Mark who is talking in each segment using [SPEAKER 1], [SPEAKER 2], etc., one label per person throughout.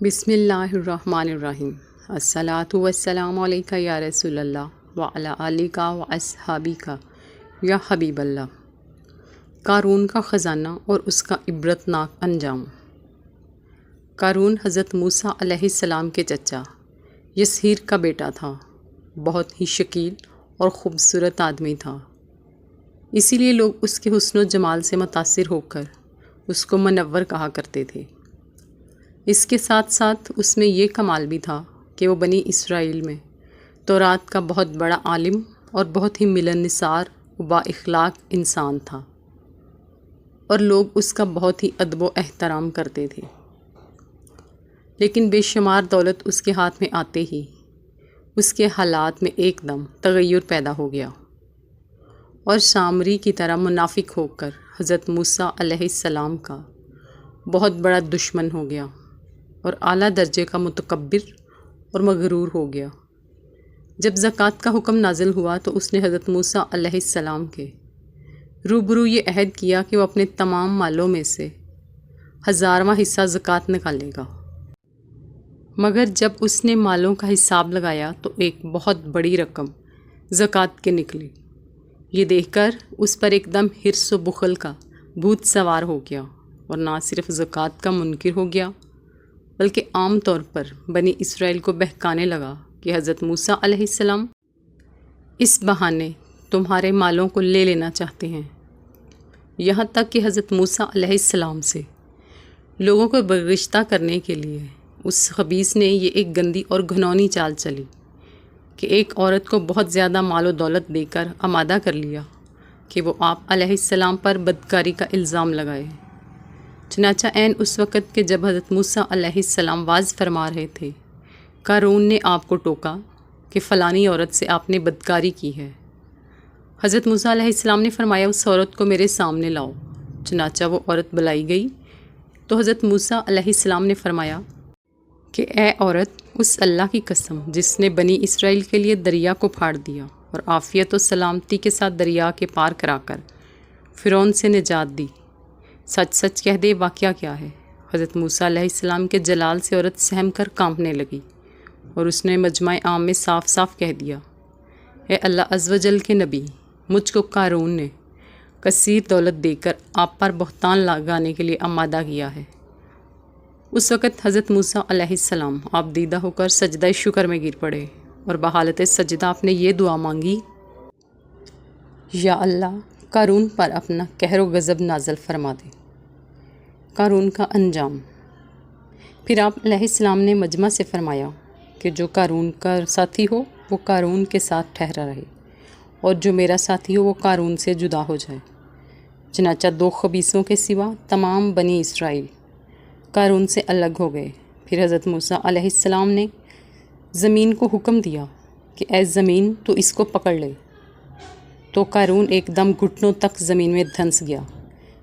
[SPEAKER 1] بسم اللہ الرحمن الرحیم۔ الصلاۃ والسلام علیکہ یا رسول اللہ وعلی آلک و اصحابک یا حبیب اللہ۔ قارون کا خزانہ اور اس کا عبرت ناک انجام۔ قارون حضرت موسیٰ علیہ السلام کے چچا یسہیر کا بیٹا تھا۔ بہت ہی شکیل اور خوبصورت آدمی تھا، اسی لیے لوگ اس کے حسن و جمال سے متاثر ہو کر اس کو منور کہا کرتے تھے۔ اس کے ساتھ ساتھ اس میں یہ کمال بھی تھا کہ وہ بنی اسرائیل میں تورات کا بہت بڑا عالم اور بہت ہی ملن نثار و با اخلاق انسان تھا، اور لوگ اس کا بہت ہی ادب و احترام کرتے تھے۔ لیکن بے شمار دولت اس کے ہاتھ میں آتے ہی اس کے حالات میں ایک دم تغیر پیدا ہو گیا، اور سامری کی طرح منافق ہو کر حضرت موسیٰ علیہ السلام کا بہت بڑا دشمن ہو گیا، اور اعلیٰ درجے کا متکبر اور مغرور ہو گیا۔ جب زکوٰۃ کا حکم نازل ہوا تو اس نے حضرت موسیٰ علیہ السلام کے روبرو یہ عہد کیا کہ وہ اپنے تمام مالوں میں سے 1000واں حصہ زکوٰۃ نکالے گا، مگر جب اس نے مالوں کا حساب لگایا تو ایک بہت بڑی رقم زکوٰۃ کے نکلی۔ یہ دیکھ کر اس پر ایک دم حرص و بخل کا بھوت سوار ہو گیا، اور نہ صرف زکوٰۃ کا منکر ہو گیا بلکہ عام طور پر بنی اسرائیل کو بہکانے لگا کہ حضرت موسیٰ علیہ السلام اس بہانے تمہارے مالوں کو لے لینا چاہتے ہیں۔ یہاں تک کہ حضرت موسیٰ علیہ السلام سے لوگوں کو برگشتہ کرنے کے لیے اس خبیث نے یہ ایک گندی اور گھنونی چال چلی کہ ایک عورت کو بہت زیادہ مال و دولت دے کر آمادہ کر لیا کہ وہ آپ علیہ السلام پر بدکاری کا الزام لگائے۔ چنانچہ عین اس وقت کہ جب حضرت موسیٰ علیہ السلام واعظ فرما رہے تھے، قارون نے آپ کو ٹوکا کہ فلانی عورت سے آپ نے بدکاری کی ہے۔ حضرت موسیٰ علیہ السلام نے فرمایا اس عورت کو میرے سامنے لاؤ۔ چنانچہ وہ عورت بلائی گئی تو حضرت موسیٰ علیہ السلام نے فرمایا کہ اے عورت، اس اللہ کی قسم جس نے بنی اسرائیل کے لیے دریا کو پھاڑ دیا اور عافیت و سلامتی کے ساتھ دریا کے پار کرا کر فرعون سے نجات دی، سچ سچ کہہ دے واقعہ کیا ہے؟ حضرت موسیٰ علیہ السلام کے جلال سے عورت سہم کر کانپنے لگی، اور اس نے مجمع عام میں صاف صاف کہہ دیا، اے اللہ عز و جل کے نبی، مجھ کو قارون نے کثیر دولت دے کر آپ پر بہتان لگانے کے لیے آمادہ کیا ہے۔ اس وقت حضرت موسیٰ علیہ السلام آپ دیدہ ہو کر سجدہ شکر میں گر پڑے، اور بحالت سجدہ آپ نے یہ دعا مانگی، یا اللہ قارون پر اپنا قہر و غضب نازل فرما دے۔ قارون کا انجام۔ پھر آپ علیہ السلام نے مجمع سے فرمایا کہ جو قارون کا ساتھی ہو وہ قارون کے ساتھ ٹھہرا رہے، اور جو میرا ساتھی ہو وہ قارون سے جدا ہو جائے۔ چنانچہ 2 خبیثوں کے سوا تمام بنی اسرائیل قارون سے الگ ہو گئے۔ پھر حضرت موسیٰ علیہ السلام نے زمین کو حکم دیا کہ اے زمین تو اس کو پکڑ لے، تو قارون ایک دم گھٹنوں تک زمین میں دھنس گیا۔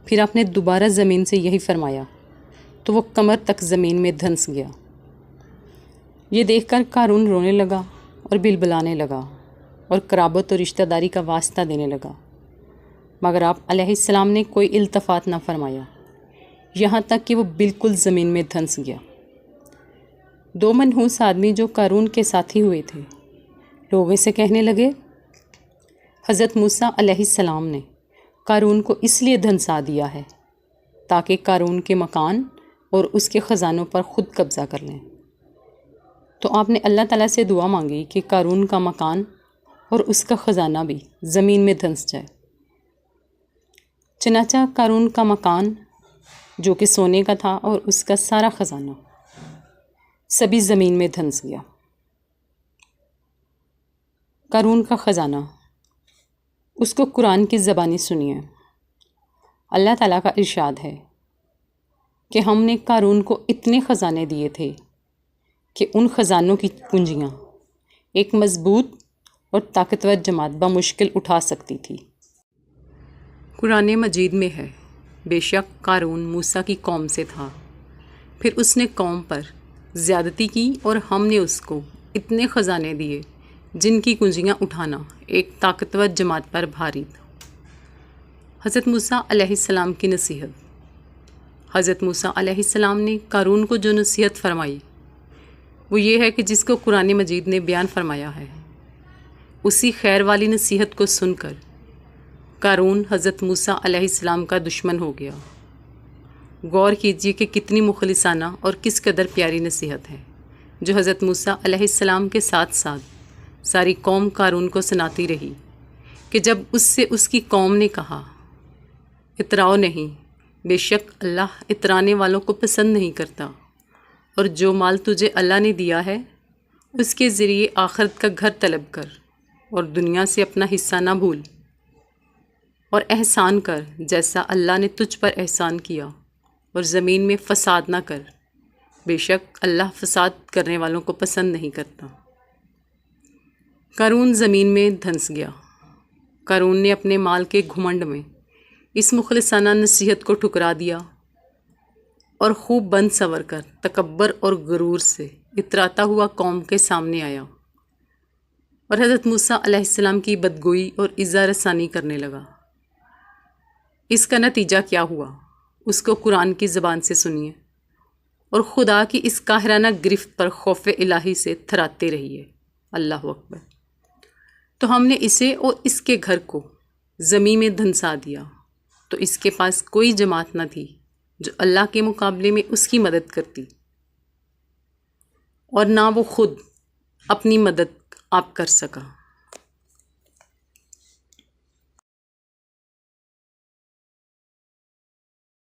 [SPEAKER 1] پھر آپ نے دوبارہ زمین سے یہی فرمایا تو وہ کمر تک زمین میں دھنس گیا۔ یہ دیکھ کر قارون رونے لگا اور بلبلانے لگا اور قرابت اور رشتہ داری کا واسطہ دینے لگا، مگر آپ علیہ السلام نے کوئی التفات نہ فرمایا، یہاں تک کہ وہ بالکل زمین میں دھنس گیا۔ 2 منحوس آدمی جو قارون کے ساتھی ہوئے تھے لوگ اسے کہنے لگے، حضرت موسیٰ علیہ السلام نے قارون کو اس لیے دھنسا دیا ہے تاکہ قارون کے مکان اور اس کے خزانوں پر خود قبضہ کر لیں۔ تو آپ نے اللہ تعالیٰ سے دعا مانگی کہ قارون کا مکان اور اس کا خزانہ بھی زمین میں دھنس جائے۔ چنانچہ قارون کا مکان جو کہ سونے کا تھا اور اس کا سارا خزانہ سبھی زمین میں دھنس گیا۔ قارون کا خزانہ، اس کو قرآن کی زبانی سنیے۔ اللہ تعالیٰ کا ارشاد ہے کہ ہم نے قارون کو اتنے خزانے دیے تھے کہ ان خزانوں کی کنجیاں ایک مضبوط اور طاقتور جماعت بمشکل اٹھا سکتی تھی۔ قرآن مجید میں ہے، بے شک قارون موسیٰ کی قوم سے تھا، پھر اس نے قوم پر زیادتی کی اور ہم نے اس کو اتنے خزانے دیے جن کی کنجیاں اٹھانا ایک طاقتور جماعت پر بھاری تھا۔ حضرت موسیٰ علیہ السلام کی نصیحت۔ حضرت موسیٰ علیہ السلام نے قارون کو جو نصیحت فرمائی وہ یہ ہے کہ جس کو قرآن مجید نے بیان فرمایا ہے، اسی خیر والی نصیحت کو سن کر قارون حضرت موسیٰ علیہ السلام کا دشمن ہو گیا۔ غور کیجیے کہ کتنی مخلصانہ اور کس قدر پیاری نصیحت ہے جو حضرت موسیٰ علیہ السلام کے ساتھ ساتھ ساری قوم قارون کو سناتی رہی کہ جب اس سے اس کی قوم نے کہا اتراؤ نہیں، بے شک اللہ اترانے والوں کو پسند نہیں کرتا، اور جو مال تجھے اللہ نے دیا ہے اس کے ذریعے آخرت کا گھر طلب کر اور دنیا سے اپنا حصہ نہ بھول، اور احسان کر جیسا اللہ نے تجھ پر احسان کیا، اور زمین میں فساد نہ کر، بے شک اللہ فساد کرنے والوں کو پسند نہیں کرتا۔ قارون زمین میں دھنس گیا۔ قارون نے اپنے مال کے گھمنڈ میں اس مخلصانہ نصیحت کو ٹھکرا دیا اور خوب بند سنور کر تکبر اور غرور سے اتراتا ہوا قوم کے سامنے آیا اور حضرت موسیٰ علیہ السلام کی بدگوئی اور ایذا رسانی کرنے لگا۔ اس کا نتیجہ کیا ہوا اس کو قرآن کی زبان سے سنیے، اور خدا کی اس قاہرانہ گرفت پر خوف الہی سے تھراتے رہیے۔ اللہ اکبر۔ تو ہم نے اسے اور اس کے گھر کو زمین میں دھنسا دیا، تو اس کے پاس کوئی جماعت نہ تھی جو اللہ کے مقابلے میں اس کی مدد کرتی، اور نہ وہ خود اپنی مدد آپ کر سکا۔